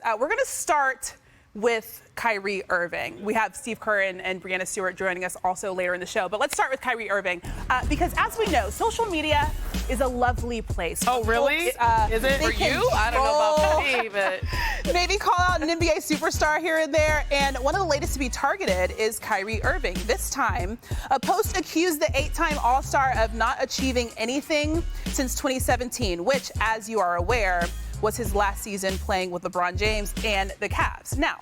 We're going to start with Kyrie Irving. We have Steve Kerr and Brianna Stewart joining us also later in the show. But let's start with Kyrie Irving because, as we know, social media is a lovely place. Oh, really? Is it for you? I don't know about me, but maybe call out an NBA superstar here and there. And one of the latest to be targeted is Kyrie Irving. This time, a post accused the 8-time All-Star of not achieving anything since 2017, which, as you are aware, was his last season playing with LeBron James and the Cavs. Now,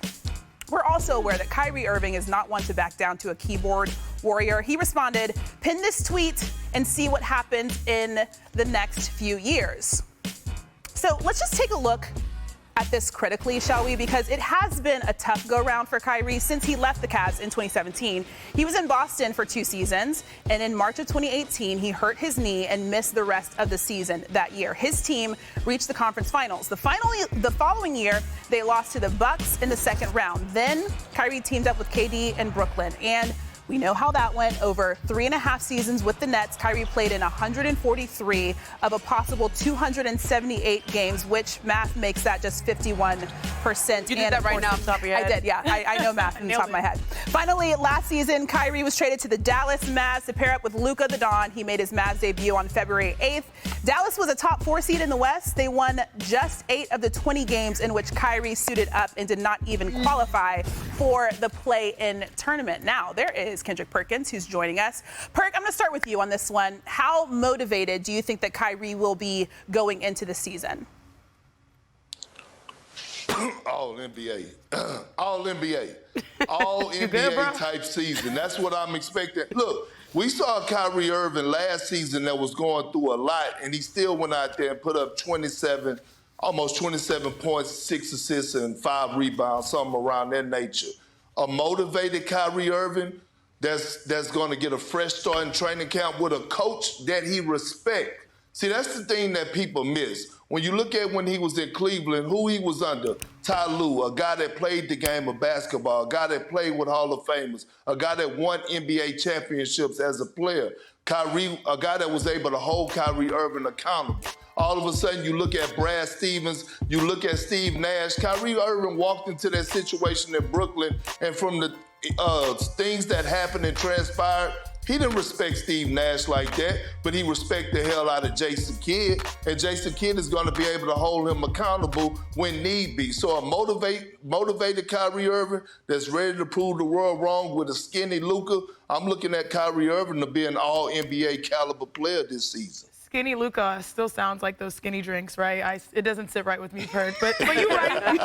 we're also aware that Kyrie Irving is not one to back down to a keyboard warrior. He responded, "Pin this tweet and see what happens in the next few years." So let's just take a look at this critically, shall we? Because it has been a tough go-round for Kyrie since he left the Cavs in 2017. He was in Boston for 2 seasons, and in March of 2018, he hurt his knee and missed the rest of the season that year. His team reached the conference finals. The following year, they lost to the Bucks in the second round. Then Kyrie teamed up with KD in Brooklyn, and we know how that went. Over 3.5 seasons with the Nets, Kyrie played in 143 of a possible 278 games, which math makes that just 51%. You did that right now off the top of your head? I did, yeah. I know math from the top of my head. Finally, last season, Kyrie was traded to the Dallas Mavs to pair up with Luka the Don. He made his Mavs debut on February 8th. Dallas was a top 4 seed in the West. They won just 8 of the 20 games in which Kyrie suited up and did not even qualify for the play-in tournament. Now, there is Kendrick Perkins, who's joining us. Perk, I'm going to start with you on this one. How motivated do you think that Kyrie will be going into the season? All NBA. All NBA. All NBA type season. That's what I'm expecting. Look, we saw Kyrie Irving last season that was going through a lot, and he still went out there and put up almost 27 points, 6 assists, and 5 rebounds, something around that nature. A motivated Kyrie Irving that's going to get a fresh start in training camp with a coach that he respects. See, that's the thing that people miss. When you look at when he was in Cleveland, who he was under, Ty Lue, a guy that played the game of basketball, a guy that played with Hall of Famers, a guy that won NBA championships as a player. Kyrie, a guy that was able to hold Kyrie Irving accountable. All of a sudden, you look at Brad Stevens, you look at Steve Nash. Kyrie Irving walked into that situation in Brooklyn, and from the things that happened and transpired, he didn't respect Steve Nash like that, but he respected the hell out of Jason Kidd, and Jason Kidd is going to be able to hold him accountable when need be. So a motivated Kyrie Irving that's ready to prove the world wrong with a skinny Luka, I'm looking at Kyrie Irving to be an all-NBA caliber player this season. Skinny Luka still sounds like those skinny drinks, right? It doesn't sit right with me, Perk. But you're right.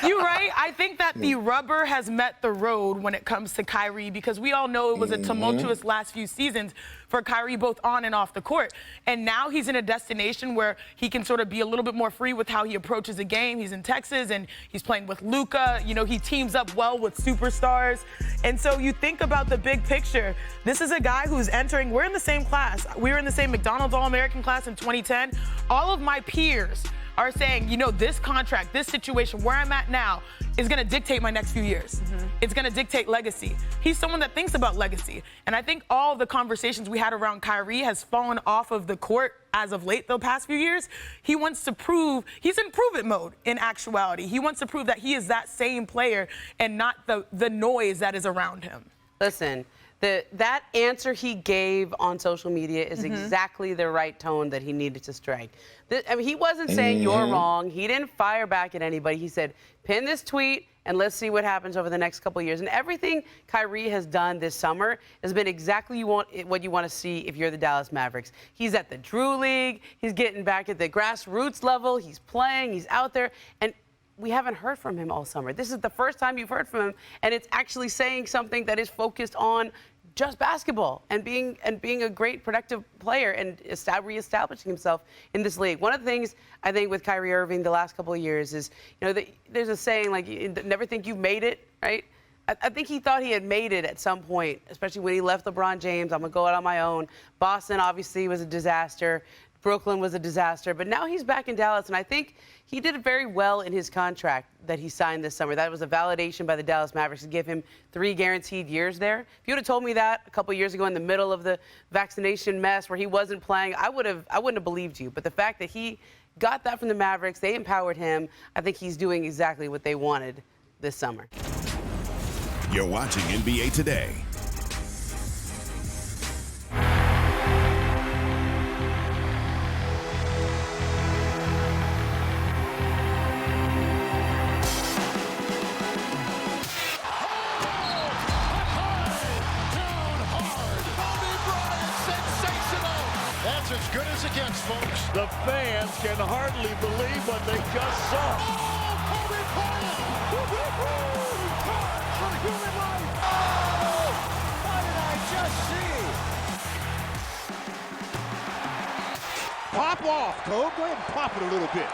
You're right. I think that the rubber has met the road when it comes to Kyrie because we all know it was a tumultuous last few seasons for Kyrie both on and off the court. And now he's in a destination where he can sort of be a little bit more free with how he approaches a game. He's in Texas and he's playing with Luka. You know, he teams up well with superstars. And so you think about the big picture. This is a guy who's entering, we're in the same class. We were in the same McDonald's All-American class in 2010. All of my peers are saying, you know, this contract, this situation, where I'm at now, is going to dictate my next few years. It's going to dictate legacy. He's someone that thinks about legacy. And I think all the conversations we had around Kyrie has fallen off of the court as of late the past few years. He wants to prove, he's in prove-it mode in actuality. He wants to prove that he is that same player and not the noise that is around him. Listen, that answer he gave on social media is exactly the right tone that he needed to strike. I mean, he wasn't saying you're wrong. He didn't fire back at anybody. He said, pin this tweet and let's see what happens over the next couple of years. And everything Kyrie has done this summer has been exactly what you want to see if you're the Dallas Mavericks. He's at the Drew League. He's getting back at the grassroots level. He's playing. He's out there. And we haven't heard from him all summer. This is the first time you've heard from him, and it's actually saying something that is focused on just basketball and being a great productive player and reestablishing himself in this league. One of the things I think with Kyrie Irving the last couple of years is, you know, there's a saying like, you never think you've made it, right? I think he thought he had made it at some point, especially when he left LeBron James. I'm going to go out on my own. Boston obviously was a disaster. Brooklyn was a disaster, but now he's back in Dallas, and I think he did very well in his contract that he signed this summer. That was a validation by the Dallas Mavericks to give him 3 guaranteed years there. If you would have told me that a couple years ago in the middle of the vaccination mess where he wasn't playing, I wouldn't have believed you. But the fact that he got that from the Mavericks. They empowered him. I think he's doing exactly what they wanted this summer. You're watching NBA Today. That's as good as it gets, folks. The fans can hardly believe what they just saw. Oh, Kobe Bryant! For human life! Oh, what did I just see? Pop off, Kobe. Go ahead and pop it a little bit.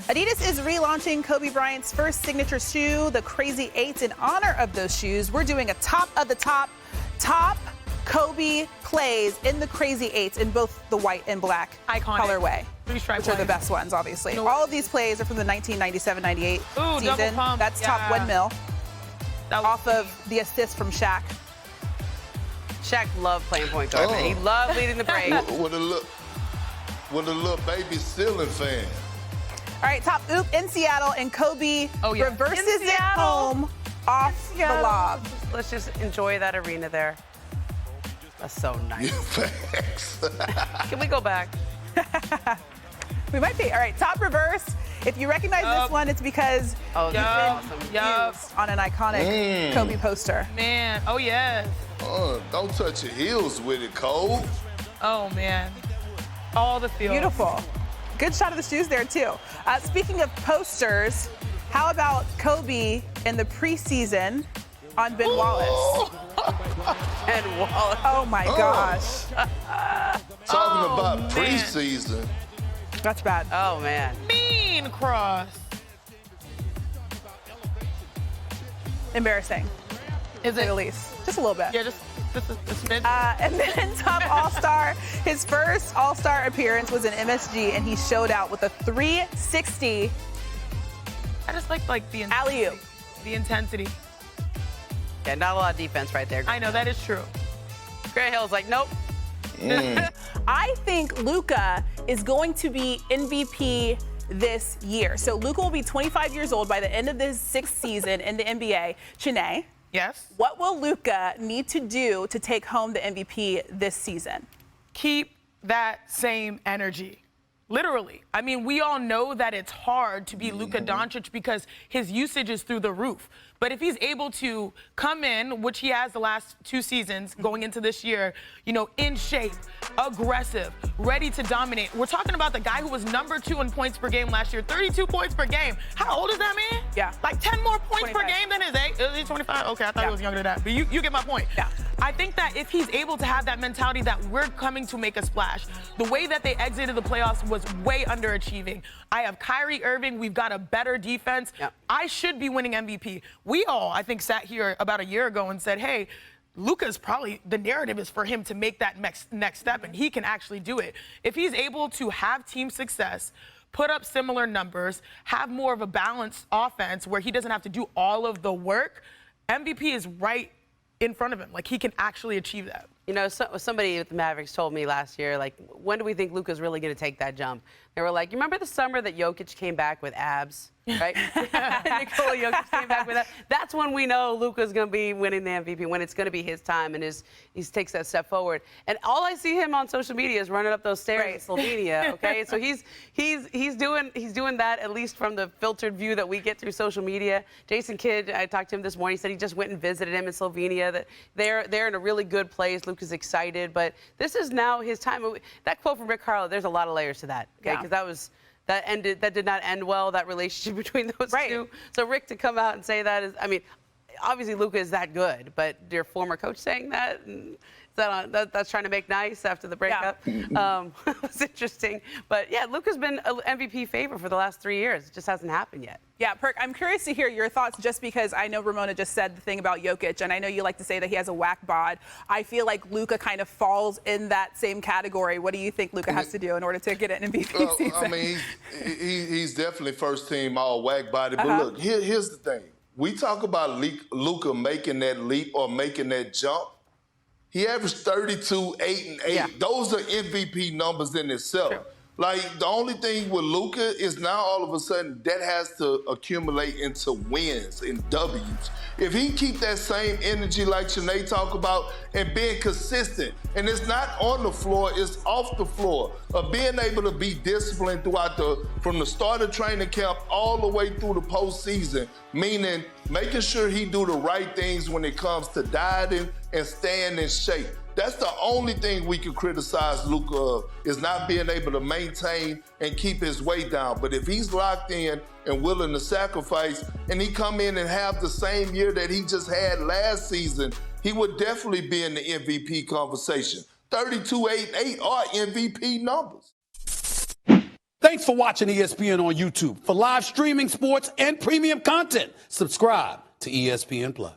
Adidas is relaunching Kobe Bryant's first signature shoe, the Crazy 8s. In honor of those shoes, we're doing a top of the top Kobe plays in the Crazy 8s in both the white and black colorway, which are the best ones, obviously. All of these plays are from the 1997-98 season. That's top 1 mil off of the assist from Shaq. Shaq loved playing point guard, man. He loved leading the break. With a little baby ceiling fan. All right, top oop in Seattle, and Kobe reverses it home off the lob. Let's just enjoy that arena there. That's so nice. Can we go back? We might be. All right, top reverse. If you recognize this one, it's because it's been used on an iconic Kobe poster. Man, oh yes. Don't touch your heels with it, Cole. Oh man, all the feels. Beautiful. Good shot of the shoes there too. Speaking of posters, how about Kobe in the preseason on Ben Wallace? And Wallace. Oh my gosh. Talking about preseason. That's bad. Oh man. Mean cross. Embarrassing. Is it at least? Just a little bit. Yeah, just a smidge. And then top All-Star. His first All-Star appearance was in MSG, and he showed out with a 360. I just like the alley-oop. The intensity. Yeah, not a lot of defense right there. I know, that is true. Grant Hill's like, nope. I think Luka is going to be MVP this year. So Luka will be 25 years old by the end of this 6th season in the NBA. Chene, yes? What will Luka need to do to take home the MVP this season? Keep that same energy. Literally. I mean, we all know that it's hard to be Luka Doncic because his usage is through the roof. But if he's able to come in, which he has the last 2 seasons going into this year, in shape, aggressive, ready to dominate. We're talking about the guy who was number 2 in points per game last year, 32 points per game. How old is that man? Yeah. Like 10 more points 25. per game than his age. Is he 25? Okay, I thought he was younger than that. But you get my point. Yeah. I think that if he's able to have that mentality that we're coming to make a splash, the way that they exited the playoffs was way underachieving. I have Kyrie Irving. We've got a better defense. Yep. I should be winning MVP. We all, I think, sat here about a year ago and said, hey, Luka's probably, the narrative is for him to make that next step, and he can actually do it. If he's able to have team success, put up similar numbers, have more of a balanced offense where he doesn't have to do all of the work, MVP is right in front of him. Like, he can actually achieve that. Somebody at the Mavericks told me last year, like, when do we think Luka's really going to take that jump? They were like, you remember the summer that Jokic came back with abs, right? Nikola Jokic came back with that. That's when we know Luka's going to be winning the MVP, when it's going to be his time and he takes that step forward. And all I see him on social media is running up those stairs in Slovenia, okay? So he's doing that, at least from the filtered view that we get through social media. Jason Kidd, I talked to him this morning, he said he just went and visited him in Slovenia, that they're in a really good place. Luka's excited, but this is now his time. That quote from Rick Carlisle, there's a lot of layers to that, okay? Because that did not end well, that relationship between those two. So Rick to come out and say that is, I mean, obviously Luka is that good, but your former coach saying that, that's trying to make nice after the breakup. It's interesting. But yeah, Luka's been an MVP favorite for the last 3 years. It just hasn't happened yet. Yeah, Perk, I'm curious to hear your thoughts, just because I know Ramona just said the thing about Jokic, and I know you like to say that he has a whack bod. I feel like Luka kind of falls in that same category. What do you think Luka has to do in order to get an MVP season? I mean, he's definitely first team all whack body. But look, here's the thing. We talk about Luka making that leap or making that jump. He averaged 32, 8, and 8. Yeah. Those are MVP numbers in itself. True. Like, the only thing with Luka is now all of a sudden that has to accumulate into wins and W's. If he keep that same energy like Shanae talk about and being consistent, and it's not on the floor, it's off the floor, of being able to be disciplined throughout from the start of training camp all the way through the postseason, meaning making sure he do the right things when it comes to dieting and staying in shape. That's the only thing we can criticize Luka of, is not being able to maintain and keep his weight down. But if he's locked in and willing to sacrifice, and he come in and have the same year that he just had last season, he would definitely be in the MVP conversation. 32, 8, and 8 are MVP numbers. Thanks for watching ESPN on YouTube. For live streaming, sports, and premium content, subscribe to ESPN+.